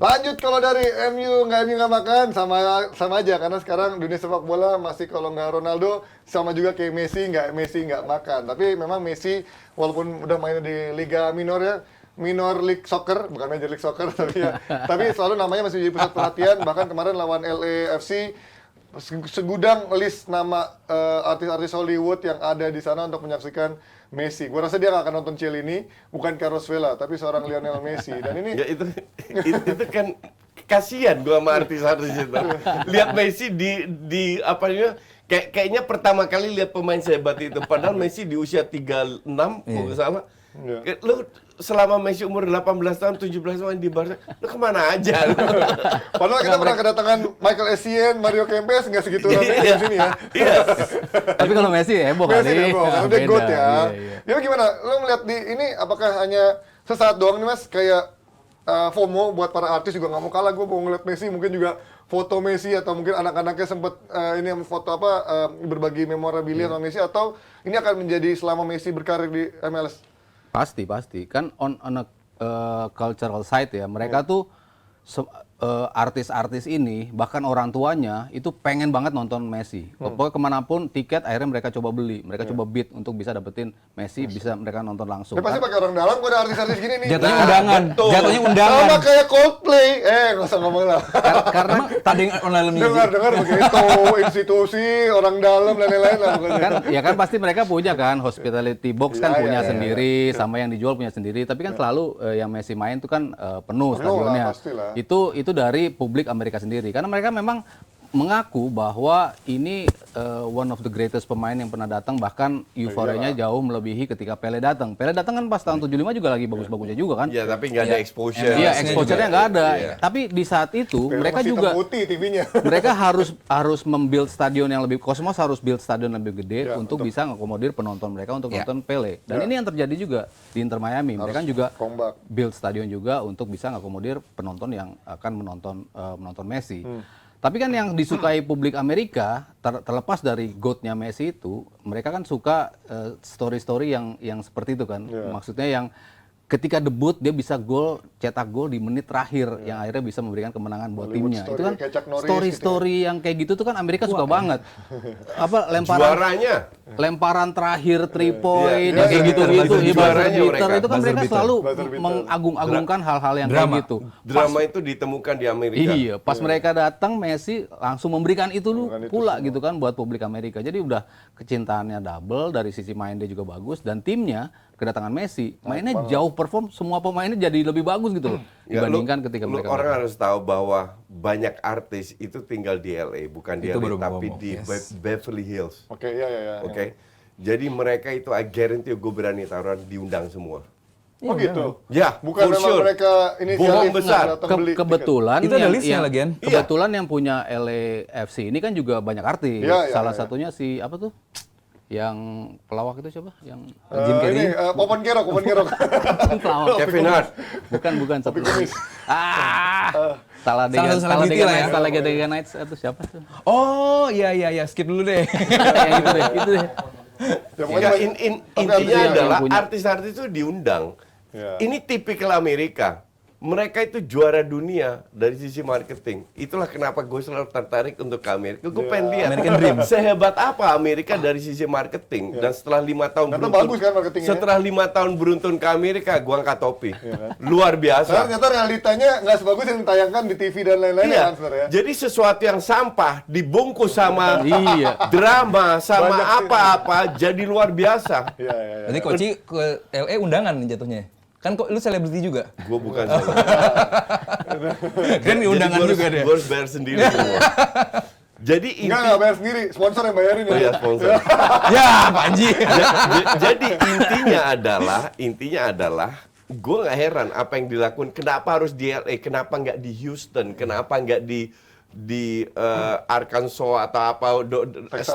Lanjut kalau dari MU nggak makan sama aja karena sekarang dunia sepak bola masih kalau nggak Ronaldo sama juga kayak Messi nggak makan. Tapi memang Messi walaupun udah main di Liga Minor ya, Minor League Soccer bukan Major League Soccer tapi selalu namanya masih jadi pusat perhatian. Bahkan kemarin lawan LAFC segudang list nama artis-artis Hollywood yang ada di sana untuk menyaksikan Messi. Gua rasa dia nggak akan nonton Cielini, bukan Carlos Vela, tapi seorang Lionel Messi. Dan ini Ya itu kan kasihan gua sama artis-artis itu. Lihat Messi di apa namanya? Kayaknya pertama kali lihat pemain sehebat itu. Padahal Messi di usia 36 kalau nggak salah. Iya. Lu selama Messi umur 18 tahun, 17 tahun di Barca, lu kemana aja? Padahal kita pernah kedatangan Michael Essien, Mario Kempes, nggak segitu ramai di sini ya. Iya. Tapi kalau Messi heboh Messi kali. heboh, karena dia Beda, GOAT ya. iya. Ya gimana, lo melihat di ini apakah hanya sesaat doang nih mas, kayak FOMO buat para artis juga nggak mau kalah, gue mau ngeliat Messi, mungkin juga foto Messi atau mungkin anak-anaknya sempet ini foto berbagi memorabilia sama Messi, atau ini akan menjadi selama Messi berkarir di MLS? Pasti. Kan on a cultural side ya. Mereka tuh artis-artis ini, bahkan orang tuanya itu pengen banget nonton Messi. Pokoknya kemanapun tiket akhirnya mereka coba beli. Mereka coba bid untuk bisa dapetin Messi, bisa mereka nonton langsung. Ya pasti pakai orang dalam, gue ada artis-artis gini nih. Jatuhnya undangan. betul. Jatuhnya undangan. Sama kayak Coldplay, nggak usah ngomong lah. Karena Tadi online Dengar begitu, institusi, orang dalam, dan lain-lain lah. Pokoknya. kan pasti mereka punya kan hospitality box kan Iya, punya iya, sendiri, sama yang dijual punya sendiri. Tapi kan selalu yang Messi main itu kan penuh stadionnya. lah, pastilah. Itu dari publik Amerika sendiri. Karena mereka memang mengaku bahwa ini one of the greatest pemain yang pernah datang, bahkan euforianya jauh melebihi ketika Pele datang. Pele datang kan pas tahun 75 juga lagi bagus-bagusnya juga kan. Ya, tapi nggak ada exposure. Iya, exposure-nya nggak ada. Iya. Tapi di saat itu Pele mereka masih juga hitam putih TV-nya. mereka harus membuild stadion yang lebih, Cosmos harus build stadion yang lebih gede Ya, untuk bisa ngakomodir penonton mereka untuk Ya. nonton Pele. Dan Ya. ini yang terjadi juga di Inter Miami. Mereka juga comeback. build stadion juga untuk bisa ngakomodir penonton yang akan menonton Messi. Tapi kan yang disukai publik Amerika, terlepas dari GOAT-nya Messi itu, mereka kan suka story-story yang seperti itu kan. Ya. Maksudnya yang ketika debut dia bisa cetak gol di menit terakhir yang akhirnya bisa memberikan kemenangan buat Hollywood timnya. story Itu kan kayak Chuck Norris story-story yang kayak gitu tuh kan Amerika suka banget. Apa Juaranya. lemparan terakhir 3 point Iya, yang kayak iya, gitu-gitu, buzzer buzzer beater beater itu kan Buzzer mereka beater. selalu Buzzer beater. mengagung-agungkan hal-hal yang Drama. kayak gitu. Drama itu ditemukan di Amerika. Iya, pas mereka datang Messi langsung memberikan itu Memberikan itu pula semua. gitu kan buat publik Amerika. Jadi udah kecintaannya double, dari sisi main dia juga bagus, dan timnya kedatangan Messi mainnya jauh perform, semua pemainnya jadi lebih bagus gitu loh Ya, dibandingkan ketika lu mereka orang harus tahu bahwa banyak artis itu tinggal di LA, bukan di Itu LA baru tapi ngomong, di yes. Beverly Hills. Oke, iya. Oke. Jadi mereka itu I guarantee gue berani taruhan diundang semua. Oh gitu? Ya, Bukan for memang sure. mereka inisiatif Bohong besar. datang beli tiket. Kebetulan Itu ada listnya lagian. kebetulan yang punya LAFC ini kan juga banyak artis. Iya, iya, Salah iya. satunya si apa tuh? Yang pelawak itu siapa? Yang Jim Carrey. Ini Popon Kerok. pelawak. Kevin Hart. bukan satu lagi. Salah satu selebriti lah ya. Talladega Nights itu siapa tuh? Oh, iya, skip dulu deh. Yang itu deh. Ya, pokoknya Ya, tapi intinya artisnya adalah yang punya. artis-artis itu diundang. Ya. Ini tipikal Amerika. Mereka itu juara dunia dari sisi marketing. Itulah kenapa gue selalu tertarik untuk ke Amerika. Gue pengen lihat American Dream. sehebat apa Amerika dari sisi marketing. Dan setelah 5 tahun Karena bagus kan marketingnya. setelah 5 tahun beruntun ke Amerika, gue angkat topi. Luar Karena biasa. ternyata realitanya nggak sebagus yang ditayangkan di TV dan lain-lain Iya. kan sebenarnya. Jadi sesuatu yang sampah dibungkus sama Iya. drama, sama Banyak sih. apa-apa, jadi luar biasa. Iya. Berarti Koci ke LA undangan nih jatuhnya. Kan kok lu selebriti juga. Gue bukan Kan diundangan juga deh. Gue harus bayar sendiri semua. Jadi Nggak bayar sendiri, sponsor yang bayarin Oh ya. ya, sponsor. Ya, Panji. Jadi intinya adalah gue nggak heran apa yang dilakukan. Kenapa harus di LA? Kenapa nggak di Houston? Kenapa nggak di Arkansas atau apa?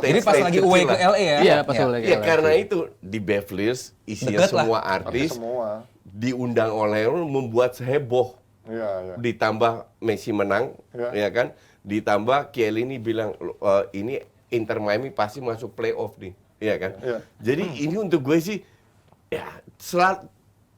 Jadi pas lagi away ke LA ya. Iya, pas lagi. Ya karena itu di Beverly Hills isinya Deket lah. semua Artis artis semua. diundang oleh membuat heboh. Iya. Ditambah Messi menang, Ya. ya kan? Ditambah Chiellini bilang ini Inter Miami pasti masuk playoff nih, ya kan? Iya. Jadi ini untuk gue sih ya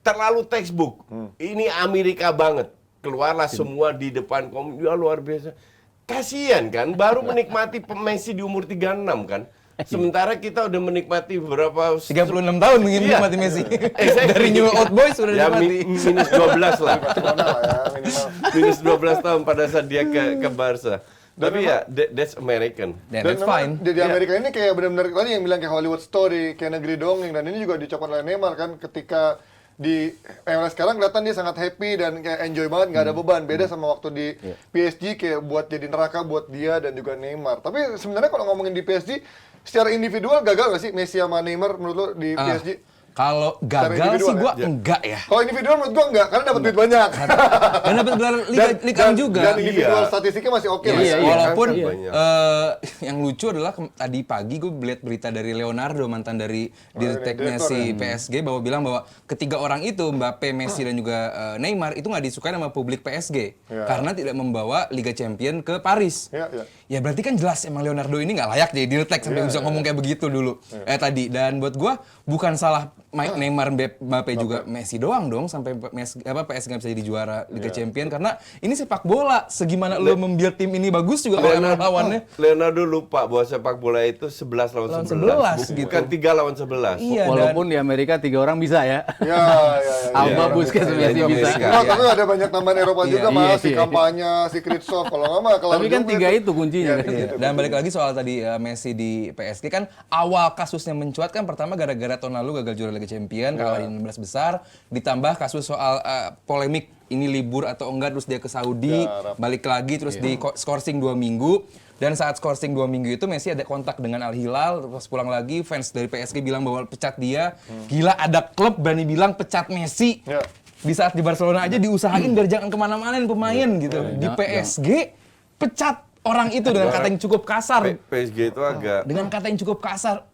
terlalu textbook. Ini Amerika banget. keluarlah semua di depan ya luar biasa. Kasian kan, baru menikmati Messi di umur 36 kan. Sementara kita udah menikmati berapa 36 tahun Iya. mati Messi. Exactly. Dari New Old Boys sudah ya, dinikmati. minus 12 lah. Barcelona lah ya minimal. Minus 12 tahun pada saat dia ke Barca. Tapi ya, that's American. Dan that's memang fine. di Amerika ini kayak benar-benar tadi yang bilang kayak Hollywood story, kayak negeri dongeng, dan ini juga dicopot oleh Neymar kan ketika di MLS sekarang kelihatan dia sangat happy dan kayak enjoy banget, nggak ada beban. Beda sama waktu di PSG kayak buat jadi neraka buat dia dan juga Neymar. Tapi sebenarnya kalau ngomongin di PSG secara individual gagal nggak sih Messi sama Neymar menurut lo di PSG? Kalau gagal individual sih ya? gua enggak ya. Kalau individual menurut gua enggak, karena dapat duit banyak. Dan dapat gelar Liga juga. Dan individual Iya. statistiknya masih oke lah. Iya, ya. Walaupun kan banyak. yang lucu adalah tadi pagi gue lihat berita dari Leonardo, mantan dari direkturnya direktur si PSG, bahwa bilang bahwa ketiga orang itu, Mbappe, Messi dan juga Neymar, itu nggak disukai sama publik PSG Ya. karena tidak membawa Liga Champion ke Paris. Iya, iya. Ya berarti kan jelas emang Leonardo ini nggak layak jadi direct sampai bisa ngomong kayak begitu dulu tadi. Dan buat gua bukan salah Neymar, Mbappe juga Messi doang dong sampai PSG nggak bisa jadi juara Liga Champion, karena ini sepak bola. Segimana lo membuild tim ini bagus juga kalau lawannya. Leonardo lupa bahwa sepak bola itu 11 lawan 11. gitu. Bukan 3 lawan 11. Iya, Walaupun di Amerika 3 orang bisa ya. Ya, ya, ya. Alba, Busquets, Messi Iya, bisa. Messi. Nah, tapi ada banyak tambahan Eropa juga, iya, Mas. Si iya. Kampanye, si Kritsov. Kalau nggak mah kelar Tapi kan juga 3 itu kuncinya. Iya, kan. gitu. Dan balik lagi soal tadi Messi di PSG, kan awal kasusnya mencuat kan pertama gara-gara tahun lalu gagal juara Liga Champion, kalah di 16 besar, ditambah kasus soal polemik ini libur atau enggak, terus dia ke Saudi, balik lagi terus di skorsing 2 minggu. Dan saat skorsing 2 minggu itu Messi ada kontak dengan Al Hilal, terus pulang lagi fans dari PSG bilang bahwa pecat dia. Gila, ada klub berani bilang pecat Messi. Ya. Di saat di Barcelona aja diusahain biar jangan kemana-mana pemain gitu. Di PSG pecat orang itu dengan kata yang cukup kasar. PSG itu agak Dengan kata yang cukup kasar.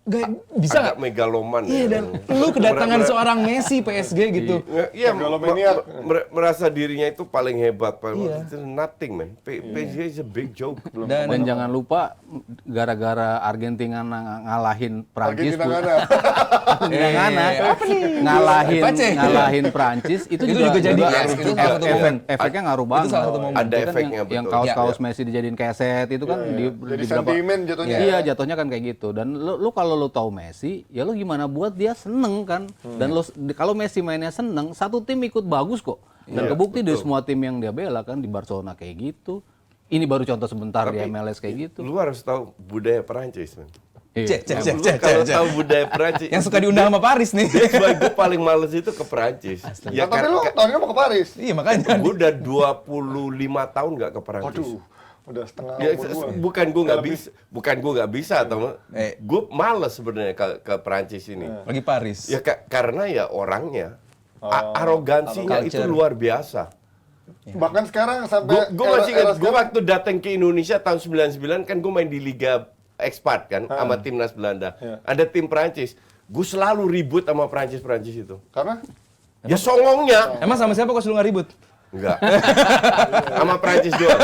Bisa agak nggak? megaloman. Iya, ya. dan lu kedatangan seorang Messi PSG gitu. Iya, Megalomaniac. merasa dirinya itu paling hebat. Iya. Itu nothing, man. PSG is a big joke. Dan jangan lupa gara-gara Argentina ngalahin Prancis. Argentina nggak ada. Ngalahin Prancis itu juga jadi ya, harus itu juga salah satu momen. efeknya ngaruh banget. salah satu momen. Ada Itu kan efeknya, yang betul. kaos-kaos Messi dijadiin keset itu kan Jadi di sentimen jatuhnya. Iya, jatuhnya kan kayak gitu. Dan lu kalau lu tahu Messi, ya lu gimana buat dia seneng kan. Dan lu kalau Messi mainnya seneng, satu tim ikut bagus kok. Dan kebukti dari semua tim yang dia bela kan di Barcelona kayak gitu. Ini baru contoh sebentar di MLS kayak gitu. Lu harus tahu budaya Perancis, man. Iya. Lu kalau tahu budaya Perancis, Yang suka diundang sama Paris nih. that's why gue paling males itu ke Perancis. Ya Nah, tapi lu tahun ini mau ke Paris. Iya, makanya. gue udah 25 tahun nggak ke Perancis. Waduh, udah setengah Ya, umur gua. bukan gue nggak bisa, atau gue males sebenarnya ke Perancis ini. Lagi Paris. Ya karena ya orangnya, arogansinya itu culture. luar biasa. Bahkan sekarang sampai Gue masih ingat, gue sekarang, waktu datang ke Indonesia tahun 99 kan gue main di Liga Expat kan, sama timnas Belanda. Ada tim Perancis, gue selalu ribut sama Perancis itu. karena Ya songongnya. Emang sama siapa kok lu nggak ribut? Enggak. Sama Perancis doang.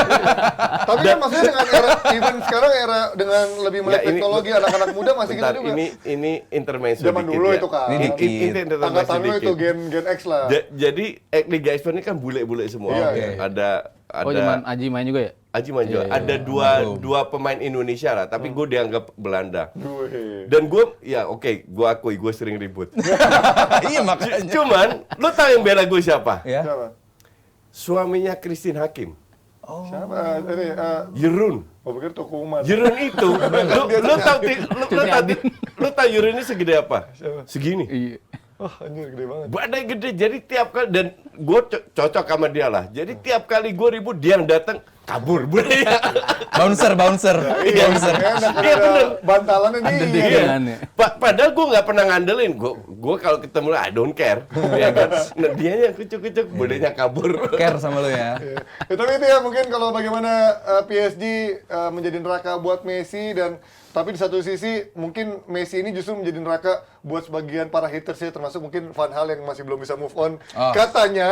tapi kan maksudnya dengan era even sekarang era dengan lebih melek Ya, ini- teknologi, anak-anak muda masih Bentar, gitu juga. ini intermezzo Zaman dikit dulu ya. itu kan. Ini dikit. Ini intermezzo Angkatan lu itu dikit. gen X lah. Jadi Liga Expat ini kan bule-bule semua. Iya, Oke. iya. Ada Oh, zaman Aji main juga ya? Aji Manjua. Ada dua pemain Indonesia lah, tapi gue dianggap Belanda. Duh. Dan gue, ya oke, gue akui gue sering ribut. Iya, makanya. Cuman, lu tahu yang bela gue siapa? Ya. Siapa? Suaminya Christine Hakim, Siapa? Ini Yerun. oh pikir Toko Umar. Yerun itu, lu tahu Yerun ini segede apa? Segini. Iya. Oh, anjir gede banget. Badai gede, jadi tiap kali, dan gue cocok sama dia lah. Jadi tiap kali gue ribut, dia yang datang, kabur. Bouncer. Iya, Bouncer. enak Iya, ada bener. bantalannya Ada nih. dekengannya. Padahal gue nggak pernah ngandelin. Gue kalau ketemu I don't care. Ya kan? Nah, dia yang kucuk-kucuk, budenya kabur. Care sama lu ya. Ya, tapi itu ya mungkin kalau bagaimana PSG menjadi neraka buat Messi, dan tapi di satu sisi mungkin Messi ini justru menjadi neraka buat sebagian para haters ya, termasuk mungkin Van Hal yang masih belum bisa move on. Katanya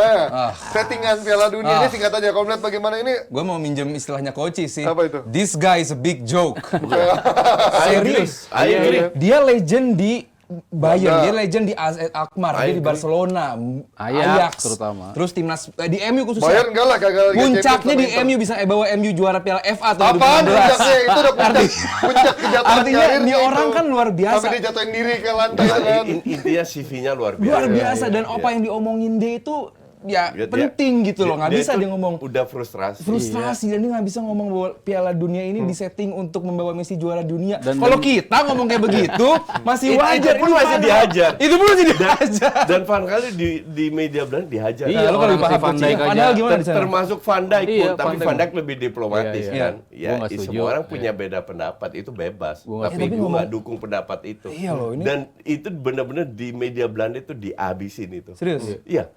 settingan Piala Dunia ini singkat aja. Kalau melihat bagaimana ini, Gue mau minjem istilahnya Koci sih. Apa itu? This guy is a big joke. I agree. Serius. I agree. Dia legend di Bayern, dia legend di AZ Alkmaar, dia di Barcelona, Ajax terutama. Terus timnas di MU khususnya. Bayern enggak lah gagal Liga Puncaknya Champions di sama Inter. MU bisa bawa MU juara Piala FA tahun Apaan 2016. puncaknya? Itu udah puncak kejatuhan Artinya karirnya ini itu. orang kan luar biasa. Sampai dia jatuhin diri ke lantai kan. Intinya CV-nya luar biasa. Luar biasa dan apa yang diomongin dia itu ya Dia- penting gitu loh, nggak bisa itu dia ngomong udah frustrasi. frustrasi dan dia nggak bisa ngomong bahwa Piala Dunia ini disetting untuk membawa Messi juara dunia. Dan- Kalau kita ngomong kayak begitu masih wajar. Itu pun Ini masih Van Gaal. dihajar. Itu pun masih dihajar. Dan Van Gaal di media Belanda dihajar. Iya, Nah, lu kan orang lebih paham si Van Coach. Dijk Van aja. Gaal gimana di sana? Termasuk Van Dijk pun, Iya, tapi Van Dijk. Van Dijk lebih diplomatis Iya, iya. kan. Gua Ya, nggak setuju. semua orang Iya. punya beda pendapat, itu bebas. Gua nggak Tapi setuju. gue Tapi nggak dukung pendapat itu. Iya loh, ini- Dan itu benar-benar di media Belanda itu dihabisin itu. Serius? Iya,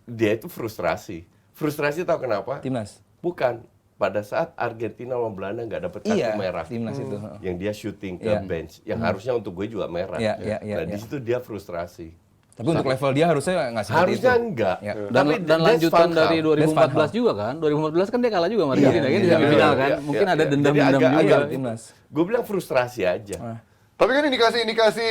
dia itu frustrasi. Frustrasi tahu kenapa? Timnas. Bukan. Pada saat Argentina lawan Belanda nggak dapat kartu Iya, merah. timnas itu. Yang dia shooting ke Iya. bench. Yang harusnya untuk gue juga merah. Iya, iya, iya, Nah, di iya. situ dia frustrasi. Tapi untuk level dia harusnya nggak seperti Harusnya itu. enggak. Ya. Dan, Tapi dan that's lanjutan Van Gaal. dari That's Van 2014 Gaal. juga kan. 2014 kan dia kalah juga sama Argentina kan di semifinal kan. iya, Mungkin iya, ada iya. dendam-dendam Jadi juga. agak- Timnas. Gue bilang frustrasi aja. Tapi kan indikasi-indikasi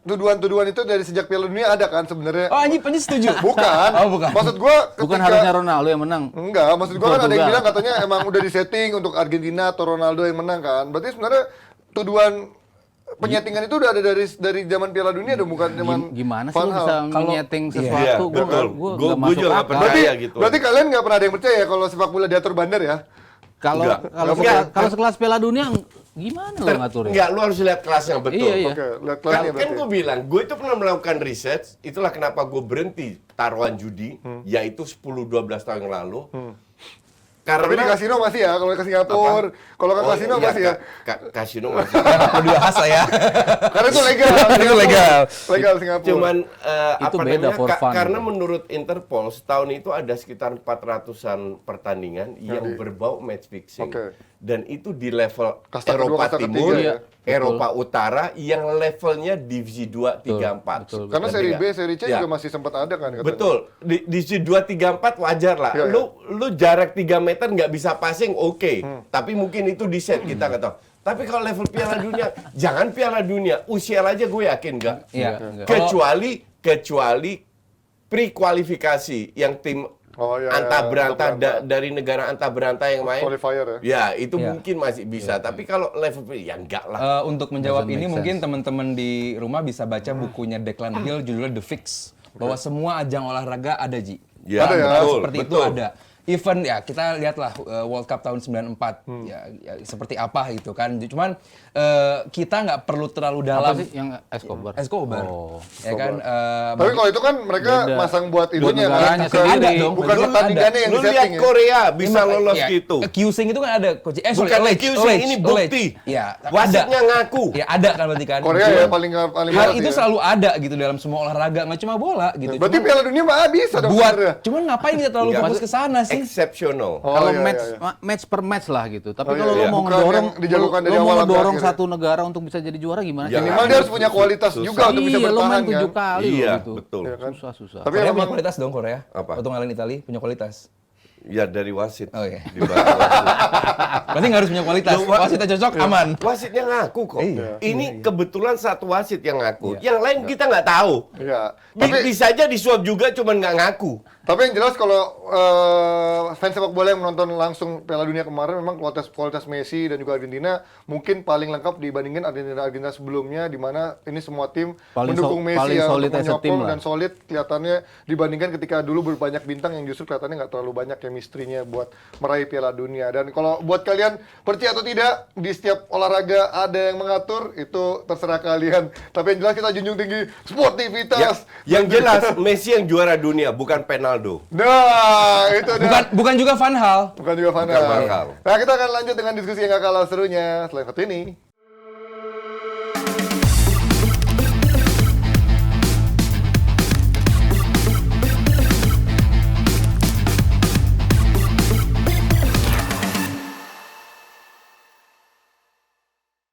tuduhan-tuduhan itu dari sejak Piala Dunia ada kan sebenarnya. Oh, Anji setuju? Bukan. Oh, bukan. Maksud gua Bukan ketika- harusnya Ronaldo yang menang. Enggak, maksud gua kan ada yang Portugal. bilang katanya emang udah disetting untuk Argentina atau Ronaldo yang menang kan. Berarti sebenarnya tuduhan penyetingan itu udah ada dari zaman Piala Dunia dong, bukan zaman Gimana sih Van lu Gaal. bisa Kalau- menyeting Iya, sesuatu? Gua betul. gua Gua nggak masuk juga nggak akal. percaya. Berarti, gitu. berarti kalian nggak pernah ada yang percaya ya kalau sepak bola diatur bandar ya? Kalau Enggak. kalau Enggak. kalau sekelas Piala Dunia gimana lo ngaturnya? Enggak, lu harus lihat kelasnya betul. Iya, iya. Oke, lihat Kan, kelasnya kan berarti. gue bilang, gue itu pernah melakukan riset, itulah kenapa gue berhenti taruhan judi, yaitu 10-12 tahun yang lalu. Tapi di kasino masih ya, kalau ke Singapura, kalau ke kasino iya, masih ya. Kasino masih. Perlu dibahas lah ya. Karena itu legal. Itu legal. Legal Singapura. Cuman Itu apa beda namanya? for fun. Karena menurut Interpol setahun itu ada sekitar 400-an pertandingan yang berbau match fixing. Oke. Dan itu di level Kasta kedua, Eropa kasta Timur, ketiga ya. Eropa Utara yang levelnya divisi 2, 3, 4. betul. Karena seri B, seri C Ya. juga masih sempat ada kan katanya. Betul. Di divisi 2, 3, 4 wajar lah. Iya, Lu jarak 3 meter nggak bisa passing, oke. Tapi mungkin itu di set kita nggak tahu. Tapi kalau level Piala Dunia, jangan Piala Dunia, UCL aja gue yakin nggak. Iya. Kecuali pre-kualifikasi yang tim Oh, iya, anta iya, beranta anta beranta. dari negara anta beranta yang main. Qualifier ya. Ya, itu Iya. mungkin masih bisa. Tapi kalau level ya enggak lah. Untuk menjawab Doesn't ini make mungkin sense. teman-teman di rumah bisa baca bukunya Declan Hill judulnya The Fix, bahwa semua ajang olahraga ada, Ji. Ya, Ada ya? betul, Seperti itu betul. ada. Event ya kita lihatlah World Cup tahun 94 ya, seperti apa gitu kan. Cuman kita nggak perlu terlalu Apa dalam. sih yang Escobar? Escobar. Oh. Ya kan. Tapi kalau itu kan mereka Beda. masang buat itunya negaranya kan. sendiri. Ada dong. Bukan Betul, pertandingannya yang Lu disetting lihat ya. Korea bisa lolos Ya, gitu. Accusing itu kan ada, Coach. Bukan accusing, ini bukti. Ya, Wasitnya ngaku. Ya ada kan berarti kan. Korea ya paling Hal berat itu ya. selalu ada gitu dalam semua olahraga, nggak cuma bola gitu. Berarti Cuman Piala Dunia mah bisa dong sebenarnya. cuman ngapain kita terlalu Enggak. fokus ke sana sih? Exceptional. Oh, Kalau iya, match iya, iya. match per match lah gitu. Tapi Oh, iya, kalau iya. lo mau Bukan ngedorong yang dijagokan dari lo mau awal sampai ngedorong akhir ya. satu negara untuk bisa jadi juara gimana? Ya, Minimal dia harus punya kualitas Susah. juga untuk bisa Iya, lo bertahan main kan. 7 kali Iya, loh gitu. betul. Iya kan? Susah-susah. Tapi Korea punya emang kualitas dong Korea. Apa? Waktu ngalahin Italia punya kualitas. Ya dari wasit. Oh, iya. Di bawah wasit. Berarti nggak harus punya kualitas. Wasitnya cocok aman. Wasitnya ngaku kok. Iya. Ini kebetulan satu wasit yang ngaku. Yang lain kita nggak tahu. Iya. Tapi Bisa aja disuap juga, cuman nggak ngaku. Tapi yang jelas kalau fans sepak bola yang menonton langsung Piala Dunia kemarin memang kualitas Messi dan juga Argentina mungkin paling lengkap dibandingin Argentina sebelumnya, di mana ini semua tim Paling mendukung Messi paling ya solid untuk as a team menyokong lah. dan solid kelihatannya dibandingkan ketika dulu berbanyak bintang yang justru kelihatannya nggak terlalu banyak chemistry-nya buat meraih Piala Dunia. Dan kalau buat kalian percaya atau tidak di setiap olahraga ada yang mengatur, itu terserah kalian. Tapi yang jelas kita junjung tinggi sportivitas. Yang jelas Messi yang juara dunia, bukan Penaldo. Nah, itu dah. Bukan juga Van Hal. Bukan juga Van Bukan Van Gaal. Gaal. Nah, kita akan lanjut dengan diskusi yang gak kalah serunya setelah yang satu ini.